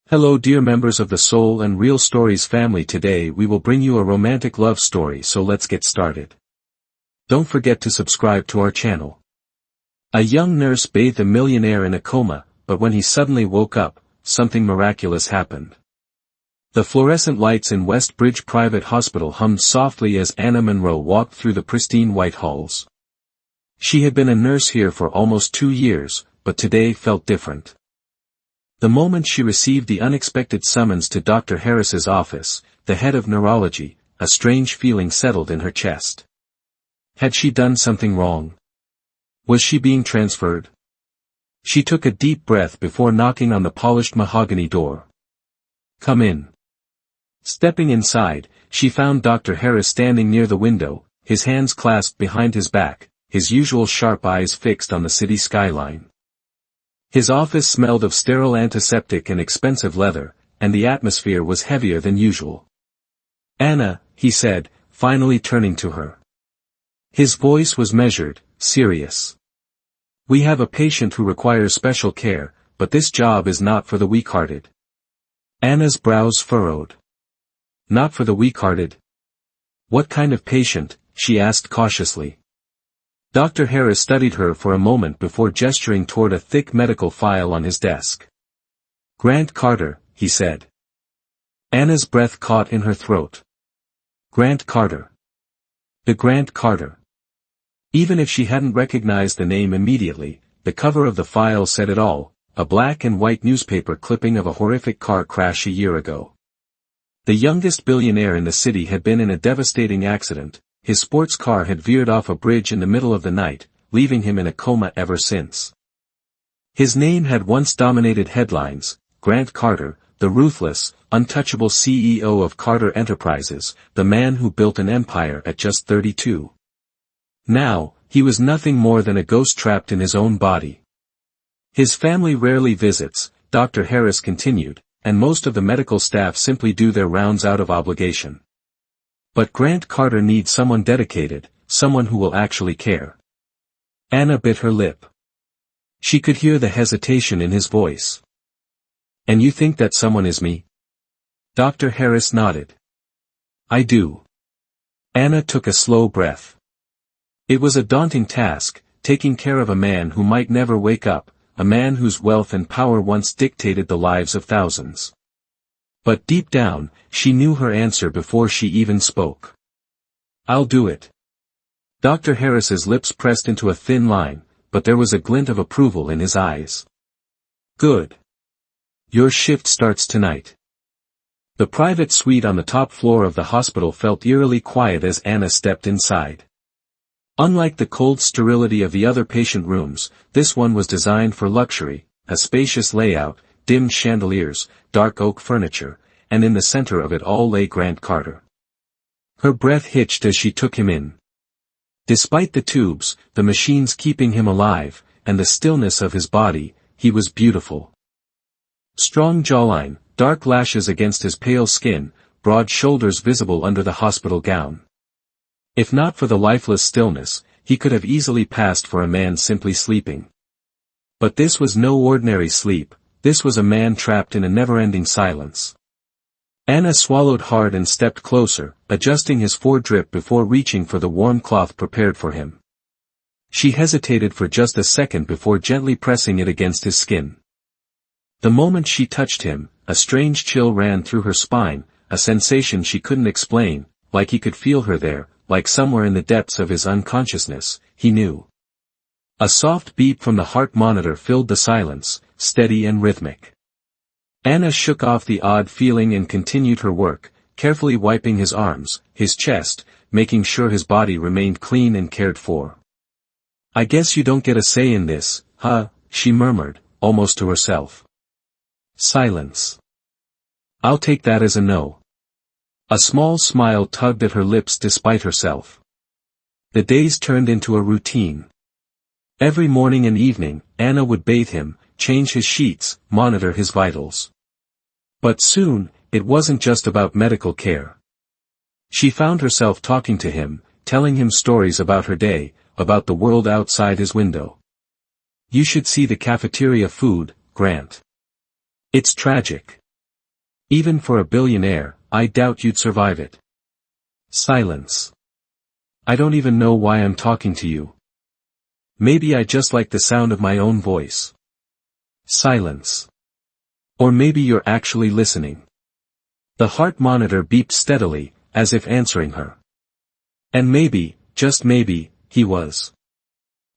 Hello dear members of the Soul and Real Stories family, today we will bring you a romantic love story, so let's get started. Don't forget to subscribe to our channel. A young nurse bathed a millionaire in a coma, but when he suddenly woke up, something miraculous happened. The fluorescent lights in West Bridge Private Hospital hummed softly as Anna Monroe walked through the pristine white halls. She had been a nurse here for almost 2 years, but today felt different. The moment she received the unexpected summons to Dr. Harris's office, the head of neurology, a strange feeling settled in her chest. Had she done something wrong? Was she being transferred? She took a deep breath before knocking on the polished mahogany door. "Come in." Stepping inside, she found Dr. Harris standing near the window, his hands clasped behind his back, his usual sharp eyes fixed on the city skyline. His office smelled of sterile antiseptic and expensive leather, and the atmosphere was heavier than usual. "Anna," he said, finally turning to her. His voice was measured, serious. "We have a patient who requires special care, but this job is not for the weak-hearted." Anna's brows furrowed. "Not for the weak-hearted? What kind of patient?" she asked cautiously. Dr. Harris studied her for a moment before gesturing toward a thick medical file on his desk. "Grant Carter," he said. Anna's breath caught in her throat. Grant Carter. The Grant Carter. Even if she hadn't recognized the name immediately, the cover of the file said it all, a black and white newspaper clipping of a horrific car crash a year ago. The youngest billionaire in the city had been in a devastating accident. His sports car had veered off a bridge in the middle of the night, leaving him in a coma ever since. His name had once dominated headlines: Grant Carter, the ruthless, untouchable CEO of Carter Enterprises, the man who built an empire at just 32. Now, he was nothing more than a ghost trapped in his own body. His family rarely visits, Dr. Harris continued, and most of the medical staff simply do their rounds out of obligation. But Grant Carter needs someone dedicated, someone who will actually care. Anna bit her lip. She could hear the hesitation in his voice. "And you think that someone is me?" Dr. Harris nodded. "I do." Anna took a slow breath. It was a daunting task, taking care of a man who might never wake up, a man whose wealth and power once dictated the lives of thousands. But deep down, she knew her answer before she even spoke. "I'll do it." Dr. Harris's lips pressed into a thin line, but there was a glint of approval in his eyes. "Good. Your shift starts tonight." The private suite on the top floor of the hospital felt eerily quiet as Anna stepped inside. Unlike the cold sterility of the other patient rooms, this one was designed for luxury, a spacious layout, dim chandeliers, dark oak furniture, and in the center of it all lay Grant Carter. Her breath hitched as she took him in. Despite the tubes, the machines keeping him alive, and the stillness of his body, he was beautiful. Strong jawline, dark lashes against his pale skin, broad shoulders visible under the hospital gown. If not for the lifeless stillness, he could have easily passed for a man simply sleeping. But this was no ordinary sleep. This was a man trapped in a never-ending silence. Anna swallowed hard and stepped closer, adjusting his foredrip before reaching for the warm cloth prepared for him. She hesitated for just a second before gently pressing it against his skin. The moment she touched him, a strange chill ran through her spine, a sensation she couldn't explain, like he could feel her there, like somewhere in the depths of his unconsciousness, he knew. A soft beep from the heart monitor filled the silence, steady and rhythmic. Anna shook off the odd feeling and continued her work, carefully wiping his arms, his chest, making sure his body remained clean and cared for. "I guess you don't get a say in this, huh?" she murmured, almost to herself. Silence. "I'll take that as a no." A small smile tugged at her lips despite herself. The days turned into a routine. Every morning and evening, Anna would bathe him, change his sheets, monitor his vitals. But soon, it wasn't just about medical care. She found herself talking to him, telling him stories about her day, about the world outside his window. "You should see the cafeteria food, Grant. It's tragic. Even for a billionaire, I doubt you'd survive it. Silence. I don't even know why I'm talking to you. Maybe I just like the sound of my own voice. Silence. Or maybe you're actually listening. The heart monitor beeped steadily, as if answering her. And maybe, just maybe, he was.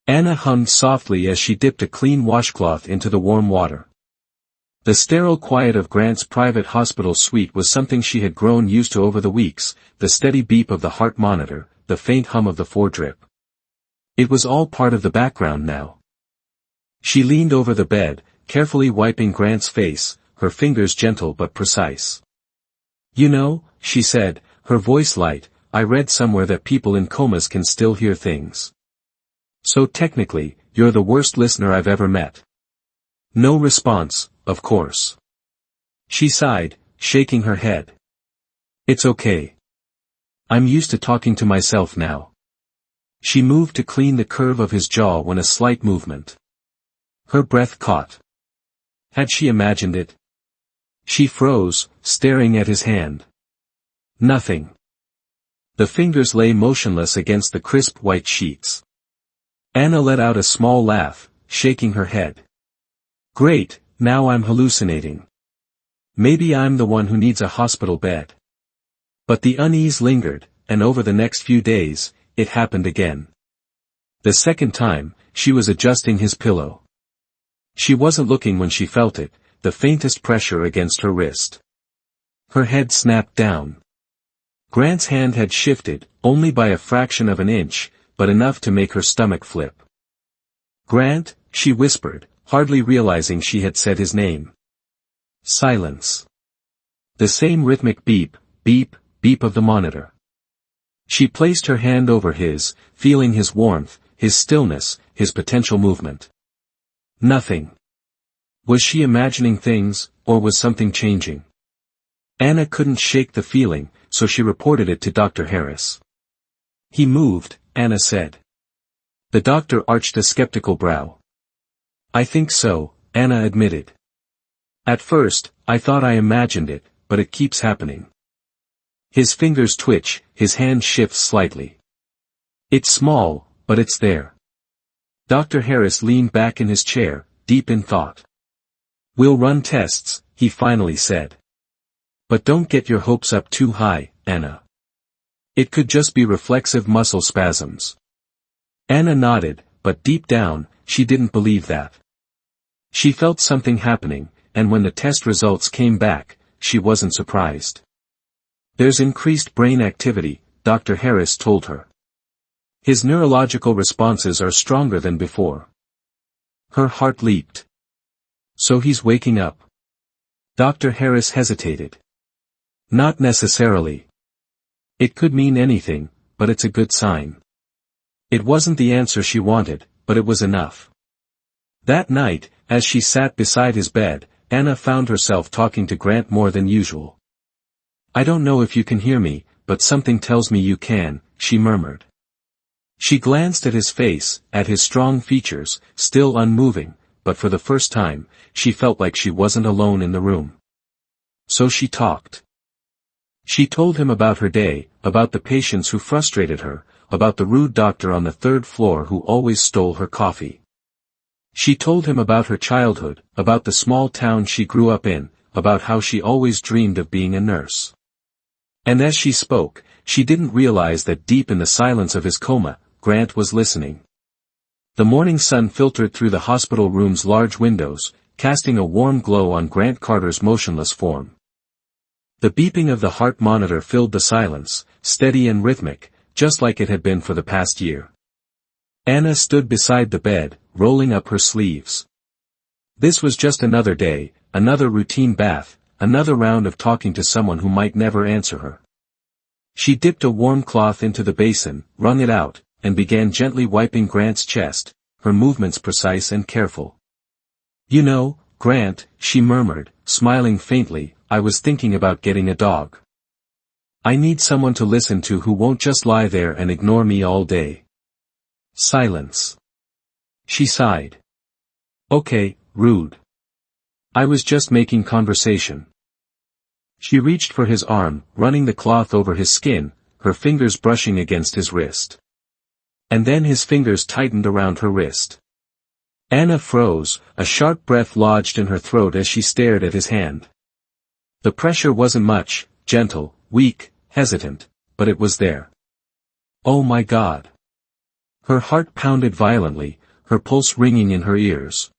Anna hummed softly as she dipped a clean washcloth into the warm water. The sterile quiet of Grant's private hospital suite was something she had grown used to over the weeks, the steady beep of the heart monitor, the faint hum of the foredrip. It was all part of the background now. She leaned over the bed, carefully wiping Grant's face, her fingers gentle but precise. You know, she said, her voice light, I read somewhere that people in comas can still hear things. So technically, you're the worst listener I've ever met. No response, of course. She sighed, shaking her head. It's okay. I'm used to talking to myself now. She moved to clean the curve of his jaw when a slight movement. Her breath caught. Had she imagined it? She froze, staring at his hand. Nothing. The fingers lay motionless against the crisp white sheets. Anna let out a small laugh, shaking her head. Great, now I'm hallucinating. Maybe I'm the one who needs a hospital bed. But the unease lingered, and over the next few days, it happened again. The second time, she was adjusting his pillow. She wasn't looking when she felt it, the faintest pressure against her wrist. Her head snapped down. Grant's hand had shifted, only by a fraction of an inch, but enough to make her stomach flip. Grant, she whispered, hardly realizing she had said his name. Silence. The same rhythmic beep, beep, beep of the monitor. She placed her hand over his, feeling his warmth, his stillness, his potential movement. Nothing. Was she imagining things, or was something changing? Anna couldn't shake the feeling, so she reported it to Dr. Harris. He moved, Anna said. The doctor arched a skeptical brow. I think so, Anna admitted. At first, I thought I imagined it, but it keeps happening. His fingers twitch, his hand shifts slightly. It's small, but it's there. Dr. Harris leaned back in his chair, deep in thought. We'll run tests, he finally said. But don't get your hopes up too high, Anna. It could just be reflexive muscle spasms. Anna nodded, but deep down, she didn't believe that. She felt something happening, and when the test results came back, she wasn't surprised. There's increased brain activity, Dr. Harris told her. His neurological responses are stronger than before. Her heart leaped. So he's waking up. Dr. Harris hesitated. Not necessarily. It could mean anything, but it's a good sign. It wasn't the answer she wanted, but it was enough. That night, as she sat beside his bed, Anna found herself talking to Grant more than usual. I don't know if you can hear me, but something tells me you can, she murmured. She glanced at his face, at his strong features, still unmoving, but for the first time, she felt like she wasn't alone in the room. So she talked. She told him about her day, about the patients who frustrated her, about the rude doctor on the third floor who always stole her coffee. She told him about her childhood, about the small town she grew up in, about how she always dreamed of being a nurse. And as she spoke, she didn't realize that deep in the silence of his coma, Grant was listening. The morning sun filtered through the hospital room's large windows, casting a warm glow on Grant Carter's motionless form. The beeping of the heart monitor filled the silence, steady and rhythmic, just like it had been for the past year. Anna stood beside the bed, rolling up her sleeves. This was just another day, another routine bath, another round of talking to someone who might never answer her. She dipped a warm cloth into the basin, wrung it out, and began gently wiping Grant's chest, her movements precise and careful. You know, Grant, she murmured, smiling faintly, I was thinking about getting a dog. I need someone to listen to who won't just lie there and ignore me all day. Silence. She sighed. Okay, rude. I was just making conversation. She reached for his arm, running the cloth over his skin, her fingers brushing against his wrist. And then his fingers tightened around her wrist. Anna froze, a sharp breath lodged in her throat as she stared at his hand. The pressure wasn't much, gentle, weak, hesitant, but it was there. Oh my God! Her heart pounded violently, her pulse ringing in her ears.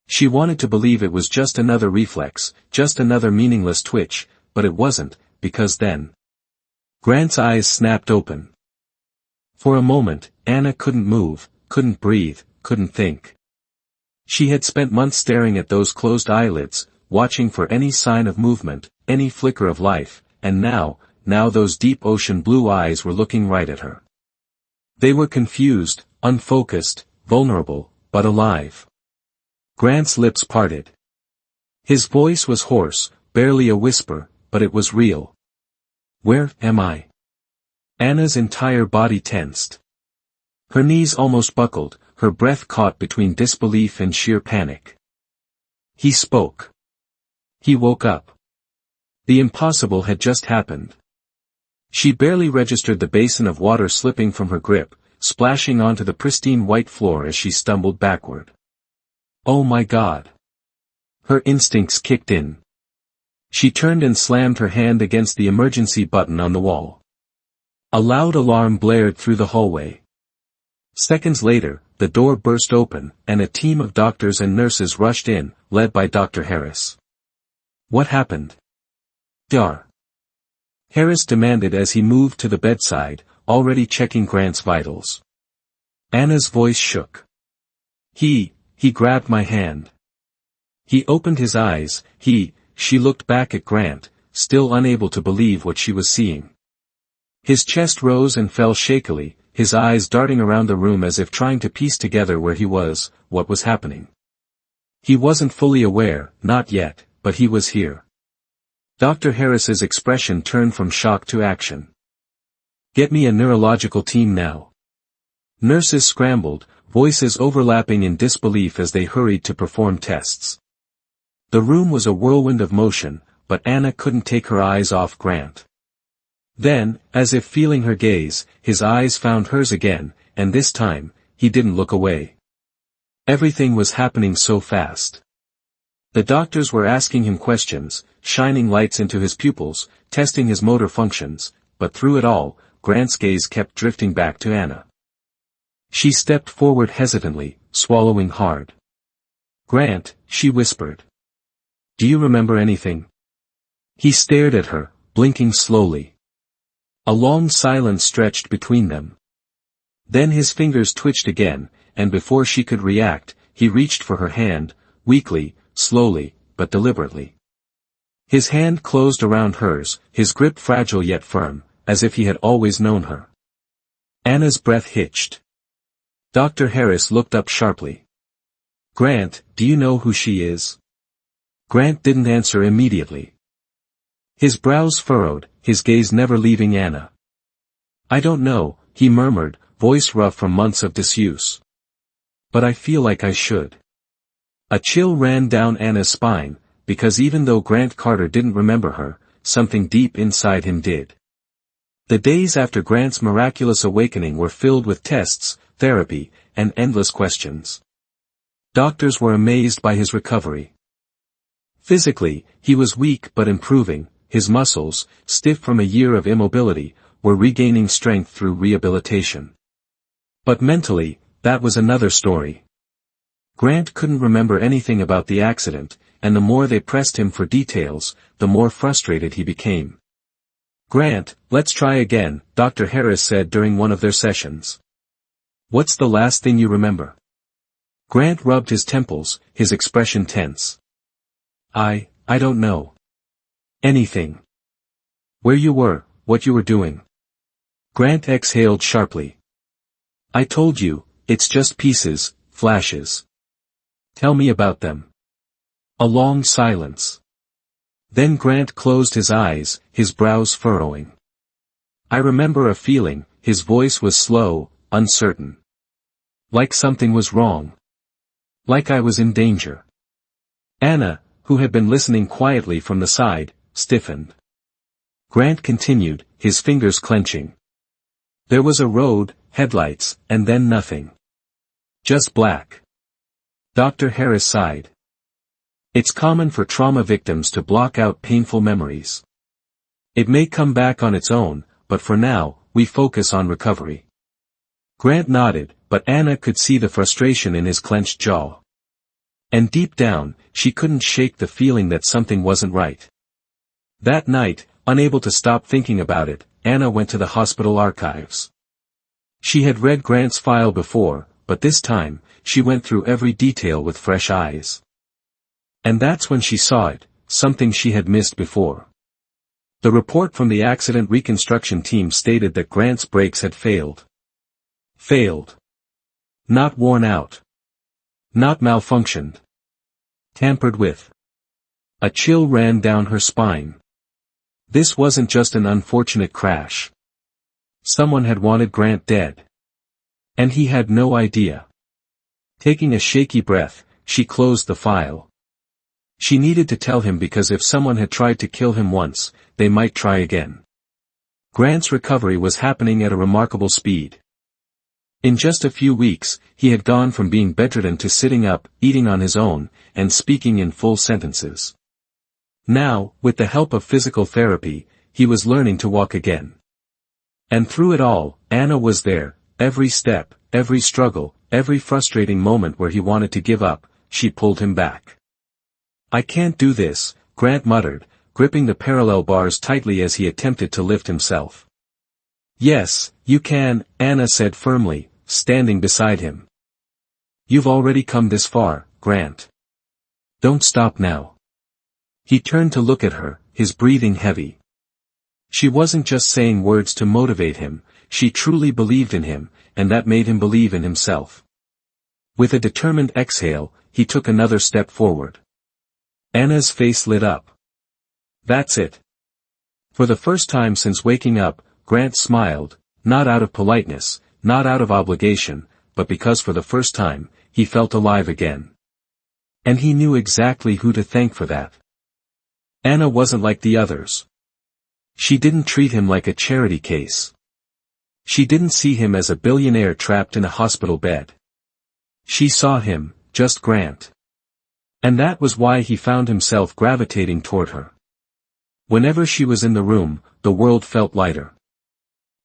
She wanted to believe it was just another reflex, just another meaningless twitch, but it wasn't, because then. Grant's eyes snapped open. For a moment, Anna couldn't move, couldn't breathe, couldn't think. She had spent months staring at those closed eyelids, watching for any sign of movement, any flicker of life, and now those deep ocean blue eyes were looking right at her. They were confused, unfocused, vulnerable, but alive. Grant's lips parted. His voice was hoarse, barely a whisper, but it was real. Where am I? Anna's entire body tensed. Her knees almost buckled, her breath caught between disbelief and sheer panic. He spoke. He woke up. The impossible had just happened. She barely registered the basin of water slipping from her grip, splashing onto the pristine white floor as she stumbled backward. Oh my God! Her instincts kicked in. She turned and slammed her hand against the emergency button on the wall. A loud alarm blared through the hallway. Seconds later, the door burst open, and a team of doctors and nurses rushed in, led by Dr. Harris. What happened? Dar. Harris demanded as he moved to the bedside, already checking Grant's vitals. Anna's voice shook. He grabbed my hand. He opened his eyes, she looked back at Grant, still unable to believe what she was seeing. His chest rose and fell shakily, his eyes darting around the room as if trying to piece together where he was, what was happening. He wasn't fully aware, not yet, but he was here. Dr. Harris's expression turned from shock to action. Get me a neurological team now. Nurses scrambled, voices overlapping in disbelief as they hurried to perform tests. The room was a whirlwind of motion, but Anna couldn't take her eyes off Grant. Then, as if feeling her gaze, his eyes found hers again, and this time, he didn't look away. Everything was happening so fast. The doctors were asking him questions, shining lights into his pupils, testing his motor functions, but through it all, Grant's gaze kept drifting back to Anna. She stepped forward hesitantly, swallowing hard. Grant, she whispered. Do you remember anything? He stared at her, blinking slowly. A long silence stretched between them. Then his fingers twitched again, and before she could react, he reached for her hand, weakly, slowly, but deliberately. His hand closed around hers, his grip fragile yet firm, as if he had always known her. Anna's breath hitched. Dr. Harris looked up sharply. Grant, do you know who she is? Grant didn't answer immediately. His brows furrowed, his gaze never leaving Anna. I don't know, he murmured, voice rough from months of disuse. But I feel like I should. A chill ran down Anna's spine, because even though Grant Carter didn't remember her, something deep inside him did. The days after Grant's miraculous awakening were filled with tests, therapy, and endless questions. Doctors were amazed by his recovery. Physically, he was weak but improving, his muscles, stiff from a year of immobility, were regaining strength through rehabilitation. But mentally, that was another story. Grant couldn't remember anything about the accident, and the more they pressed him for details, the more frustrated he became. Grant, let's try again, Dr. Harris said during one of their sessions. What's the last thing you remember? Grant rubbed his temples, his expression tense. I don't know. Anything. Where you were, what you were doing. Grant exhaled sharply. I told you, it's just pieces, flashes. Tell me about them. A long silence. Then Grant closed his eyes, his brows furrowing. I remember a feeling, his voice was slow, uncertain. Like something was wrong. Like I was in danger. Anna, who had been listening quietly from the side, stiffened. Grant continued, his fingers clenching. There was a road, headlights, and then nothing. Just black. Dr. Harris sighed. It's common for trauma victims to block out painful memories. It may come back on its own, but for now, we focus on recovery. Grant nodded, but Anna could see the frustration in his clenched jaw. And deep down, she couldn't shake the feeling that something wasn't right. That night, unable to stop thinking about it, Anna went to the hospital archives. She had read Grant's file before, but this time, she went through every detail with fresh eyes. And that's when she saw it, something she had missed before. The report from the accident reconstruction team stated that Grant's brakes had failed. Failed. Not worn out. Not malfunctioned. Tampered with. A chill ran down her spine. This wasn't just an unfortunate crash. Someone had wanted Grant dead. And he had no idea. Taking a shaky breath, she closed the file. She needed to tell him because if someone had tried to kill him once, they might try again. Grant's recovery was happening at a remarkable speed. In just a few weeks, he had gone from being bedridden to sitting up, eating on his own, and speaking in full sentences. Now, with the help of physical therapy, he was learning to walk again. And through it all, Anna was there, every step, every struggle, every frustrating moment where he wanted to give up, she pulled him back. I can't do this, Grant muttered, gripping the parallel bars tightly as he attempted to lift himself. Yes, you can, Anna said firmly, standing beside him. You've already come this far, Grant. Don't stop now. He turned to look at her, his breathing heavy. She wasn't just saying words to motivate him, she truly believed in him, and that made him believe in himself. With a determined exhale, he took another step forward. Anna's face lit up. That's it. For the first time since waking up, Grant smiled, not out of politeness, not out of obligation, but because for the first time, he felt alive again. And he knew exactly who to thank for that. Anna wasn't like the others. She didn't treat him like a charity case. She didn't see him as a billionaire trapped in a hospital bed. She saw him, just Grant. And that was why he found himself gravitating toward her. Whenever she was in the room, the world felt lighter.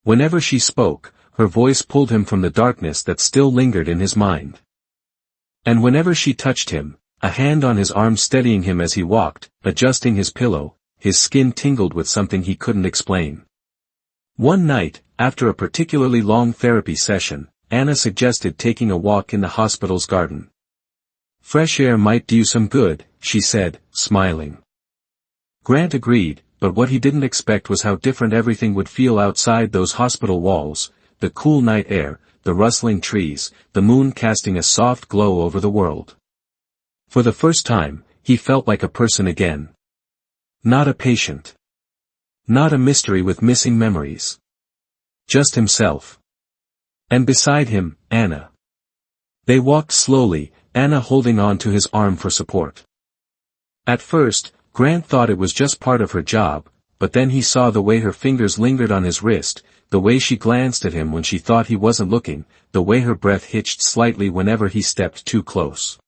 Whenever she spoke, her voice pulled him from the darkness that still lingered in his mind. And whenever she touched him, a hand on his arm steadying him as he walked, adjusting his pillow, his skin tingled with something he couldn't explain. One night, after a particularly long therapy session, Anna suggested taking a walk in the hospital's garden. Fresh air might do you some good, she said, smiling. Grant agreed, but what he didn't expect was how different everything would feel outside those hospital walls, the cool night air, the rustling trees, the moon casting a soft glow over the world. For the first time, he felt like a person again. Not a patient. Not a mystery with missing memories. Just himself. And beside him, Anna. They walked slowly, Anna holding on to his arm for support. At first, Grant thought it was just part of her job, but then he saw the way her fingers lingered on his wrist, the way she glanced at him when she thought he wasn't looking, the way her breath hitched slightly whenever he stepped too close.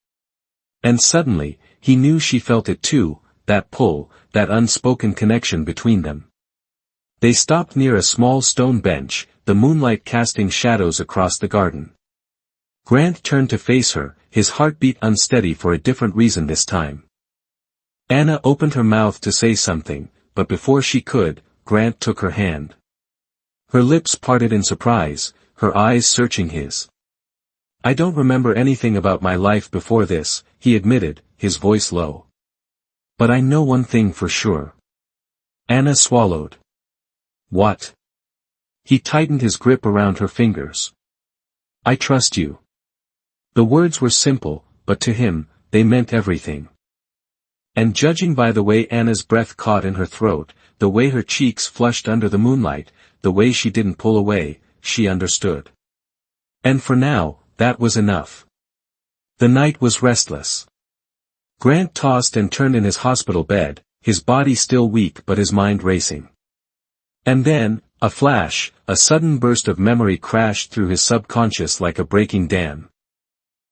And suddenly, he knew she felt it too, that pull, that unspoken connection between them. They stopped near a small stone bench, the moonlight casting shadows across the garden. Grant turned to face her, his heartbeat unsteady for a different reason this time. Anna opened her mouth to say something, but before she could, Grant took her hand. Her lips parted in surprise, her eyes searching his. I don't remember anything about my life before this, he admitted, his voice low. But I know one thing for sure. Anna swallowed. What? He tightened his grip around her fingers. I trust you. The words were simple, but to him, they meant everything. And judging by the way Anna's breath caught in her throat, the way her cheeks flushed under the moonlight, the way she didn't pull away, she understood. And for now, that was enough. The night was restless. Grant tossed and turned in his hospital bed, his body still weak but his mind racing. And then, a flash, a sudden burst of memory crashed through his subconscious like a breaking dam.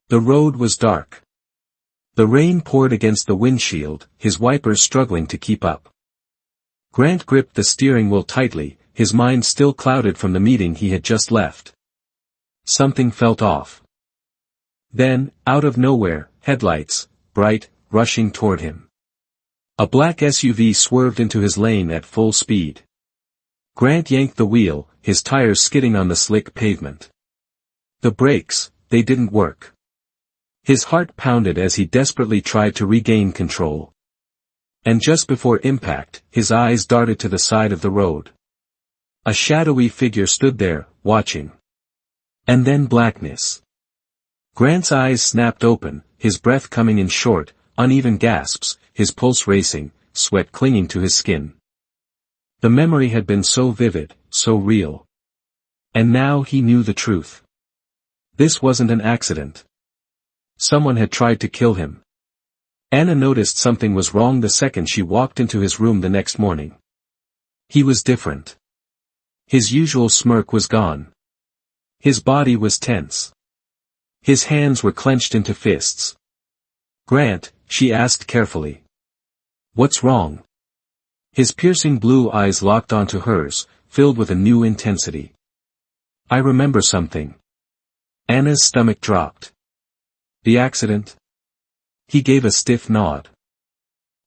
The road was dark. The rain poured against the windshield, his wipers struggling to keep up. Grant gripped the steering wheel tightly, his mind still clouded from the meeting he had just left. Something felt off. Then, out of nowhere, headlights, bright, rushing toward him. A black SUV swerved into his lane at full speed. Grant yanked the wheel, his tires skidding on the slick pavement. The brakes, they didn't work. His heart pounded as he desperately tried to regain control. And just before impact, his eyes darted to the side of the road. A shadowy figure stood there, watching. And then blackness. Grant's eyes snapped open, his breath coming in short, uneven gasps, his pulse racing, sweat clinging to his skin. The memory had been so vivid, so real. And now he knew the truth. This wasn't an accident. Someone had tried to kill him. Anna noticed something was wrong the second she walked into his room the next morning. He was different. His usual smirk was gone. His body was tense. His hands were clenched into fists. "Grant," she asked carefully. "What's wrong?" His piercing blue eyes locked onto hers, filled with a new intensity. "I remember something." Anna's stomach dropped. "The accident?" He gave a stiff nod.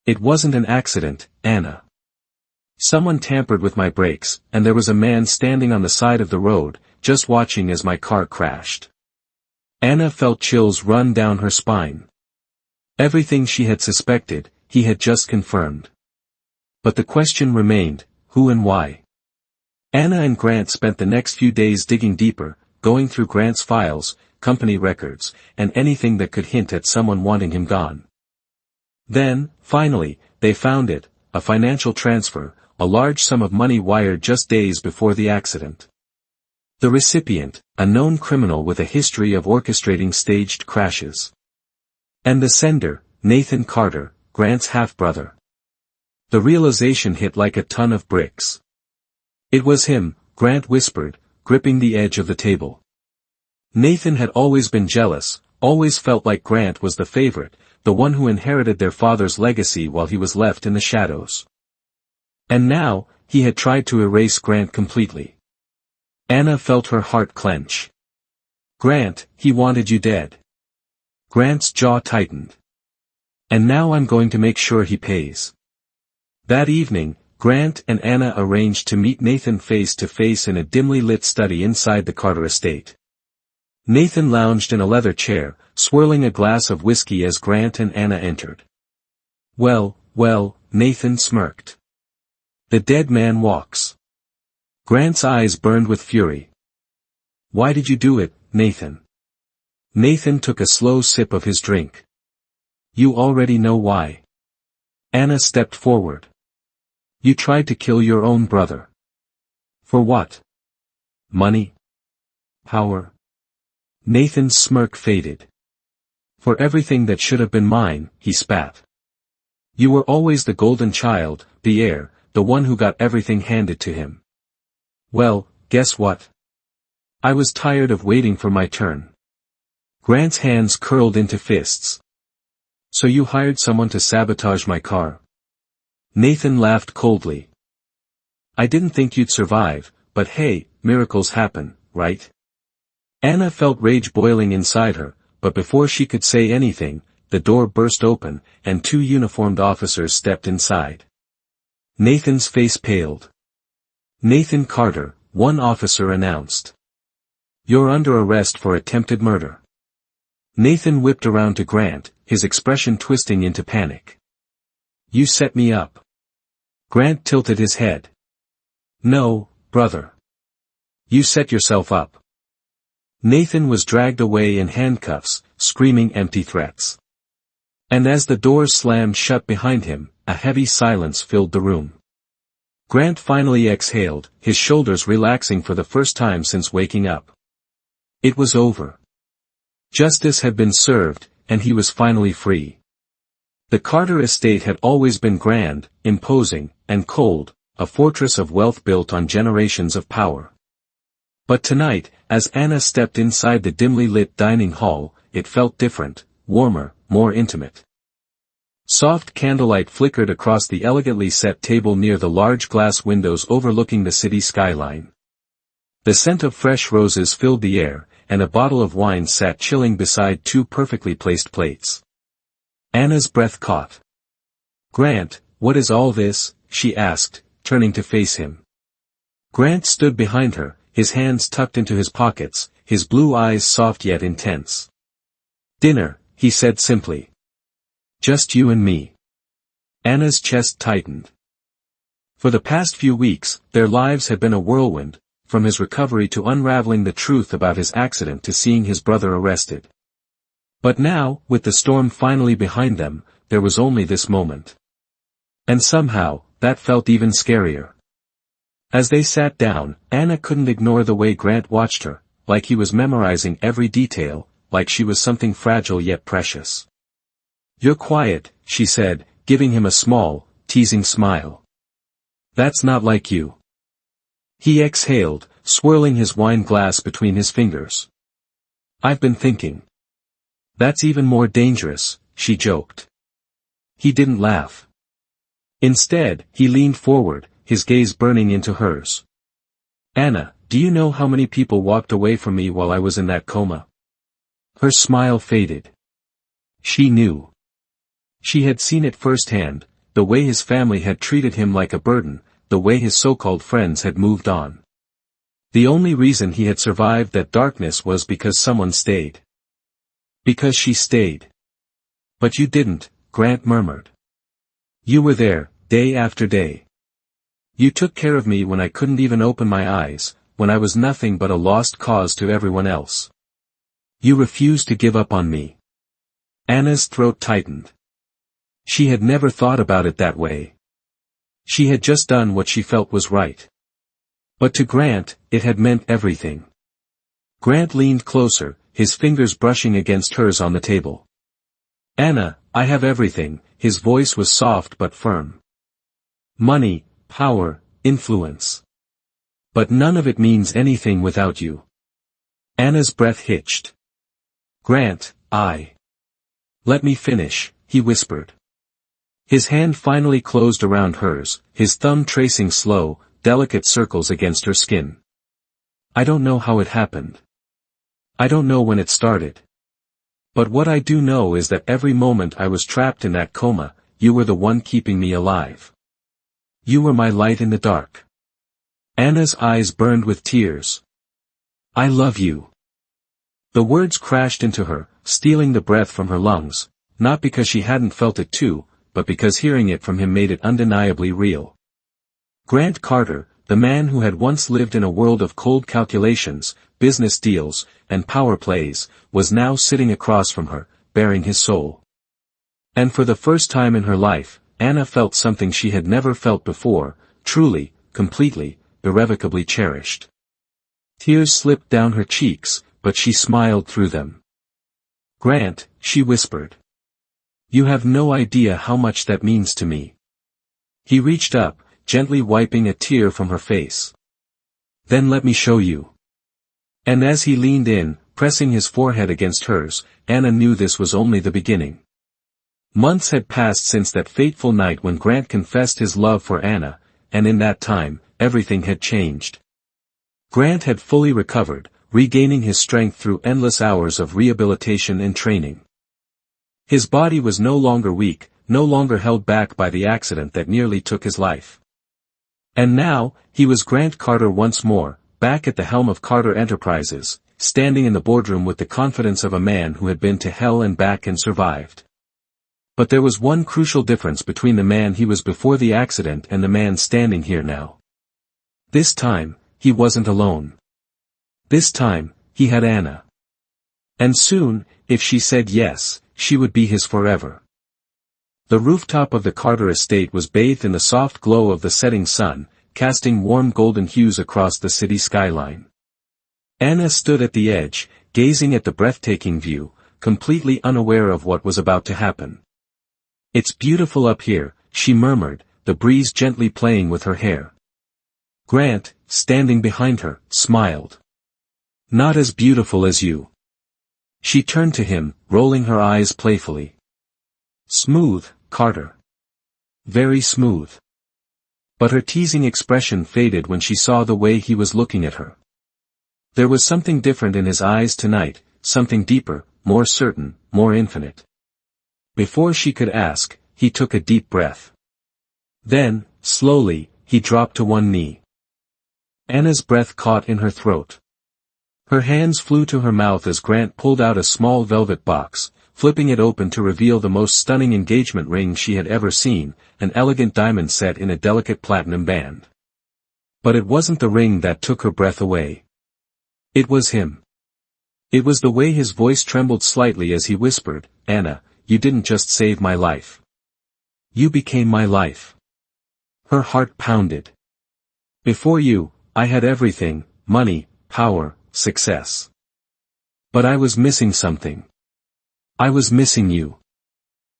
"It wasn't an accident, Anna. Someone tampered with my brakes, and there was a man standing on the side of the road, just watching as my car crashed." Anna felt chills run down her spine. Everything she had suspected, he had just confirmed. But the question remained, who and why? Anna and Grant spent the next few days digging deeper, going through Grant's files, company records, and anything that could hint at someone wanting him gone. Then, finally, they found it, a financial transfer, a large sum of money wired just days before the accident. The recipient, a known criminal with a history of orchestrating staged crashes. And the sender, Nathan Carter, Grant's half-brother. The realization hit like a ton of bricks. It was him, Grant whispered, gripping the edge of the table. Nathan had always been jealous, always felt like Grant was the favorite, the one who inherited their father's legacy while he was left in the shadows. And now, he had tried to erase Grant completely. Anna felt her heart clench. "Grant, he wanted you dead." Grant's jaw tightened. "And now I'm going to make sure he pays." That evening, Grant and Anna arranged to meet Nathan face to face in a dimly lit study inside the Carter estate. Nathan lounged in a leather chair, swirling a glass of whiskey as Grant and Anna entered. Well, Nathan smirked. "The dead man walks." Grant's eyes burned with fury. "Why did you do it, Nathan?" Nathan took a slow sip of his drink. "You already know why." Anna stepped forward. "You tried to kill your own brother. For what? Money? Power?" Nathan's smirk faded. "For everything that should have been mine," he spat. "You were always the golden child, the heir, the one who got everything handed to him. Well, guess what? I was tired of waiting for my turn." Grant's hands curled into fists. "So you hired someone to sabotage my car?" Nathan laughed coldly. "I didn't think you'd survive, but hey, miracles happen, right?" Anna felt rage boiling inside her, but before she could say anything, the door burst open, and two uniformed officers stepped inside. Nathan's face paled. "Nathan Carter," one officer announced. "You're under arrest for attempted murder." Nathan whipped around to Grant, his expression twisting into panic. "You set me up." Grant tilted his head. "No, brother. You set yourself up." Nathan was dragged away in handcuffs, screaming empty threats. And as the doors slammed shut behind him, a heavy silence filled the room. Grant finally exhaled, his shoulders relaxing for the first time since waking up. It was over. Justice had been served, and he was finally free. The Carter estate had always been grand, imposing, and cold, a fortress of wealth built on generations of power. But tonight, as Anna stepped inside the dimly lit dining hall, it felt different, warmer, more intimate. Soft candlelight flickered across the elegantly set table near the large glass windows overlooking the city skyline. The scent of fresh roses filled the air, and a bottle of wine sat chilling beside two perfectly placed plates. Anna's breath caught. "Grant, what is all this?" she asked, turning to face him. Grant stood behind her, his hands tucked into his pockets, his blue eyes soft yet intense. "Dinner," he said simply. "Just you and me." Anna's chest tightened. For the past few weeks, their lives had been a whirlwind, from his recovery to unraveling the truth about his accident to seeing his brother arrested. But now, with the storm finally behind them, there was only this moment. And somehow, that felt even scarier. As they sat down, Anna couldn't ignore the way Grant watched her, like he was memorizing every detail, like she was something fragile yet precious. "You're quiet," she said, giving him a small, teasing smile. "That's not like you." He exhaled, swirling his wine glass between his fingers. "I've been thinking." "That's even more dangerous," she joked. He didn't laugh. Instead, he leaned forward, his gaze burning into hers. "Anna, do you know how many people walked away from me while I was in that coma?" Her smile faded. She knew. She had seen it firsthand, the way his family had treated him like a burden, the way his so-called friends had moved on. The only reason he had survived that darkness was because someone stayed. Because she stayed. "But you didn't," Grant murmured. "You were there, day after day. You took care of me when I couldn't even open my eyes, when I was nothing but a lost cause to everyone else. You refused to give up on me." Anna's throat tightened. She had never thought about it that way. She had just done what she felt was right. But to Grant, it had meant everything. Grant leaned closer, his fingers brushing against hers on the table. "Anna, I have everything," his voice was soft but firm. "Money, power, influence. But none of it means anything without you." Anna's breath hitched. "Grant, Let me finish," he whispered. His hand finally closed around hers, his thumb tracing slow, delicate circles against her skin. "I don't know how it happened. I don't know when it started. But what I do know is that every moment I was trapped in that coma, you were the one keeping me alive. You were my light in the dark." Anna's eyes burned with tears. "I love you." The words crashed into her, stealing the breath from her lungs, not because she hadn't felt it too, but because hearing it from him made it undeniably real. Grant Carter, the man who had once lived in a world of cold calculations, business deals, and power plays, was now sitting across from her, bearing his soul. And for the first time in her life, Anna felt something she had never felt before, truly, completely, irrevocably cherished. Tears slipped down her cheeks, but she smiled through them. "Grant," she whispered. "You have no idea how much that means to me." He reached up, gently wiping a tear from her face. "Then let me show you." And as he leaned in, pressing his forehead against hers, Anna knew this was only the beginning. Months had passed since that fateful night when Grant confessed his love for Anna, and in that time, everything had changed. Grant had fully recovered, regaining his strength through endless hours of rehabilitation and training. His body was no longer weak, no longer held back by the accident that nearly took his life. And now, he was Grant Carter once more, back at the helm of Carter Enterprises, standing in the boardroom with the confidence of a man who had been to hell and back and survived. But there was one crucial difference between the man he was before the accident and the man standing here now. This time, he wasn't alone. This time, he had Anna. And soon, if she said yes, she would be his forever. The rooftop of the Carter estate was bathed in the soft glow of the setting sun, casting warm golden hues across the city skyline. Anna stood at the edge, gazing at the breathtaking view, completely unaware of what was about to happen. It's beautiful up here, she murmured, the breeze gently playing with her hair. Grant, standing behind her, smiled. Not as beautiful as you. She turned to him, rolling her eyes playfully. Smooth, Carter. Very smooth. But her teasing expression faded when she saw the way he was looking at her. There was something different in his eyes tonight, something deeper, more certain, more infinite. Before she could ask, he took a deep breath. Then, slowly, he dropped to one knee. Anna's breath caught in her throat. Her hands flew to her mouth as Grant pulled out a small velvet box, flipping it open to reveal the most stunning engagement ring she had ever seen, an elegant diamond set in a delicate platinum band. But it wasn't the ring that took her breath away. It was him. It was the way his voice trembled slightly as he whispered, Anna, you didn't just save my life. You became my life. Her heart pounded. Before you, I had everything, money, power, success. But I was missing something. I was missing you.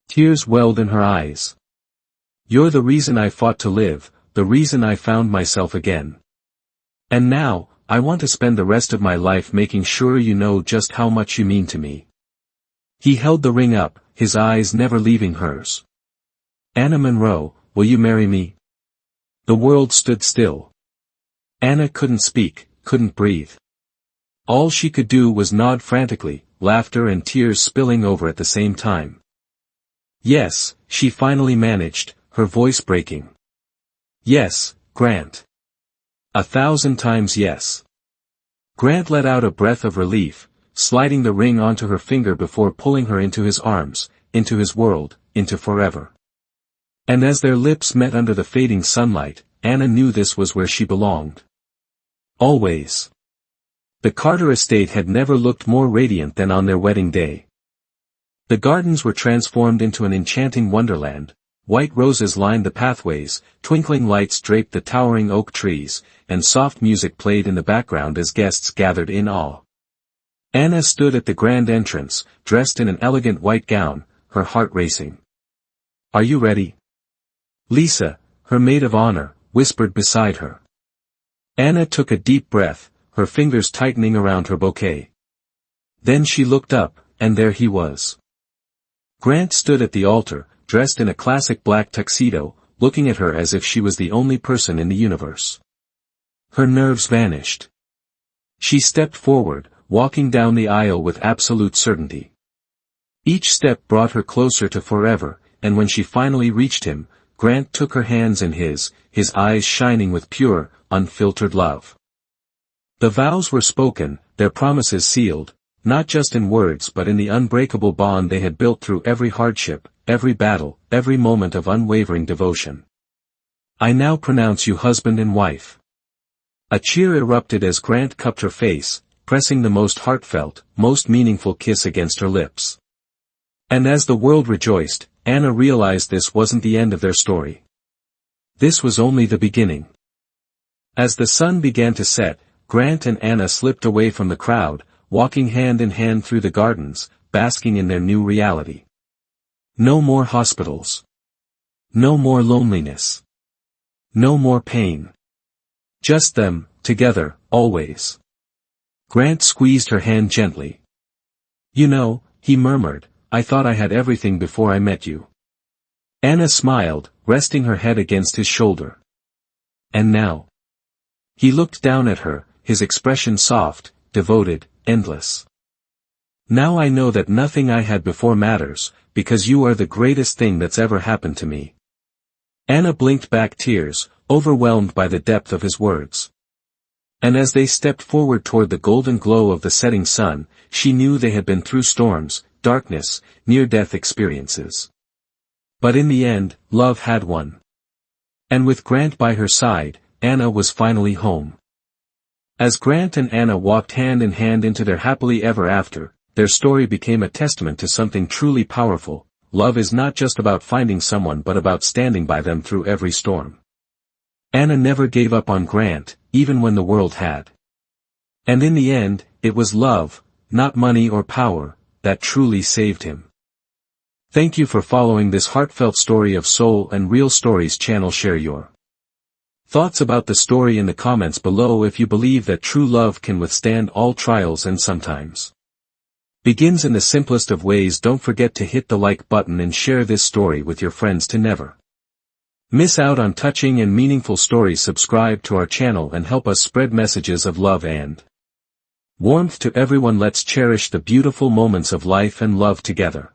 Tears welled in her eyes. You're the reason I fought to live, the reason I found myself again. And now, I want to spend the rest of my life making sure you know just how much you mean to me. He held the ring up, his eyes never leaving hers. Anna Monroe, will you marry me? The world stood still. Anna couldn't speak, couldn't breathe. All she could do was nod frantically, laughter and tears spilling over at the same time. Yes, she finally managed, her voice breaking. Yes, Grant. 1,000 times yes. Grant let out a breath of relief, sliding the ring onto her finger before pulling her into his arms, into his world, into forever. And as their lips met under the fading sunlight, Anna knew this was where she belonged. Always. The Carter estate had never looked more radiant than on their wedding day. The gardens were transformed into an enchanting wonderland, white roses lined the pathways, twinkling lights draped the towering oak trees, and soft music played in the background as guests gathered in awe. Anna stood at the grand entrance, dressed in an elegant white gown, her heart racing. Are you ready? Lisa, her maid of honor, whispered beside her. Anna took a deep breath, her fingers tightening around her bouquet. Then she looked up, and there he was. Grant stood at the altar, dressed in a classic black tuxedo, looking at her as if she was the only person in the universe. Her nerves vanished. She stepped forward, walking down the aisle with absolute certainty. Each step brought her closer to forever, and when she finally reached him, Grant took her hands in his eyes shining with pure, unfiltered love. The vows were spoken, their promises sealed, not just in words but in the unbreakable bond they had built through every hardship, every battle, every moment of unwavering devotion. I now pronounce you husband and wife. A cheer erupted as Grant cupped her face, pressing the most heartfelt, most meaningful kiss against her lips. And as the world rejoiced, Anna realized this wasn't the end of their story. This was only the beginning. As the sun began to set, Grant and Anna slipped away from the crowd, walking hand in hand through the gardens, basking in their new reality. No more hospitals. No more loneliness. No more pain. Just them, together, always. Grant squeezed her hand gently. You know, he murmured, I thought I had everything before I met you. Anna smiled, resting her head against his shoulder. And now? He looked down at her, his expression soft, devoted, endless. Now I know that nothing I had before matters, because you are the greatest thing that's ever happened to me. Anna blinked back tears, overwhelmed by the depth of his words. And as they stepped forward toward the golden glow of the setting sun, she knew they had been through storms, darkness, near-death experiences. But in the end, love had won. And with Grant by her side, Anna was finally home. As Grant and Anna walked hand in hand into their happily ever after, their story became a testament to something truly powerful. Love is not just about finding someone but about standing by them through every storm. Anna never gave up on Grant, even when the world had. And in the end, it was love, not money or power, that truly saved him. Thank you for following this heartfelt story of Soul and Real Stories channel. Share your thoughts about the story in the comments below if you believe that true love can withstand all trials and sometimes begins in the simplest of ways. Don't forget to hit the like button and share this story with your friends to never miss out on touching and meaningful stories. Subscribe to our channel and help us spread messages of love and warmth to everyone. Let's cherish the beautiful moments of life and love together.